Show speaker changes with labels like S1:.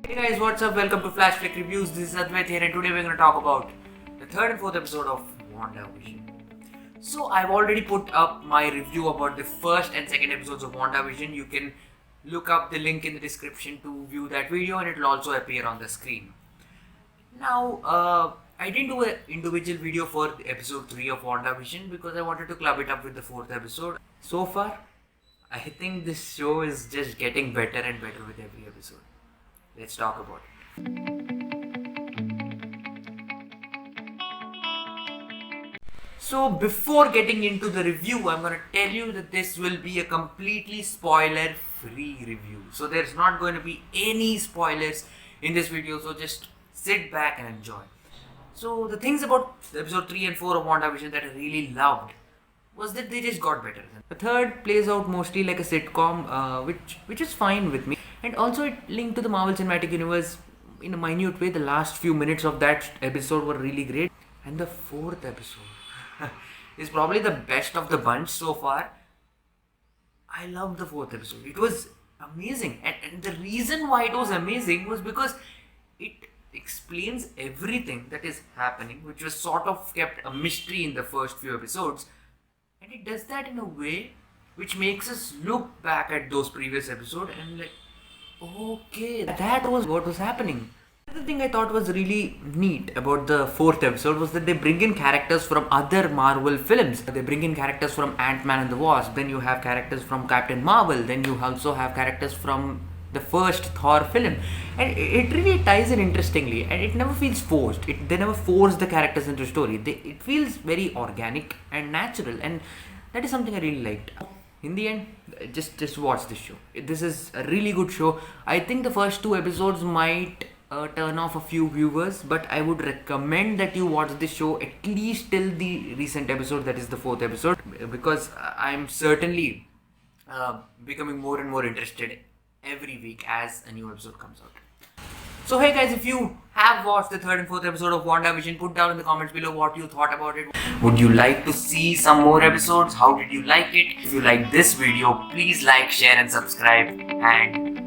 S1: Hey guys, what's up? Welcome to Flash Flick Reviews. This is Advait here, and today we're going to talk about the third and fourth episode of WandaVision. So, I've already put up my review about the first and second episodes of WandaVision. You can look up the link in the description to view that video, and it will also appear on the screen. Now, I didn't do an individual video for episode 3 of WandaVision because I wanted to club it up with the fourth episode. So far, I think this show is just getting better and better with every episode. Let's talk about it. So before getting into the review, I'm going to tell you that this will be a completely spoiler-free review. So there's not going to be any spoilers in this video, so just sit back and enjoy. So the things about episode 3 and 4 of WandaVision that I really loved was that they just got better. The third plays out mostly like a sitcom, which is fine with me. And also it linked to the Marvel Cinematic Universe in a minute way. The last few minutes of that episode were really great. And the fourth episode is probably the best of the bunch so far. I loved the fourth episode. It was amazing. And the reason why it was amazing was because it explains everything that is happening, which was sort of kept a mystery in the first few episodes. And it does that in a way which makes us look back at those previous episodes and like, okay, that was what was happening. Another thing I thought was really neat about the fourth episode was that they bring in characters from other Marvel films. They bring in characters from Ant-Man and the Wasp, then you have characters from Captain Marvel, then you also have characters from the first Thor film, and it really ties in interestingly, and it never feels forced. They never force the characters into the story. It feels very organic and natural, and that is something I really liked. In the end, just watch this show. This is a really good show. I think the first 2 episodes might turn off a few viewers, but I would recommend that you watch this show at least till the recent episode, that is the 4th episode, because I'm certainly becoming more and more interested every week as a new episode comes out. So hey guys, if you have watched the 3rd and 4th episode of WandaVision, put down in the comments below what you thought about it. Would you like to see some more episodes? How did you like it? If you like this video, please like, share and subscribe, and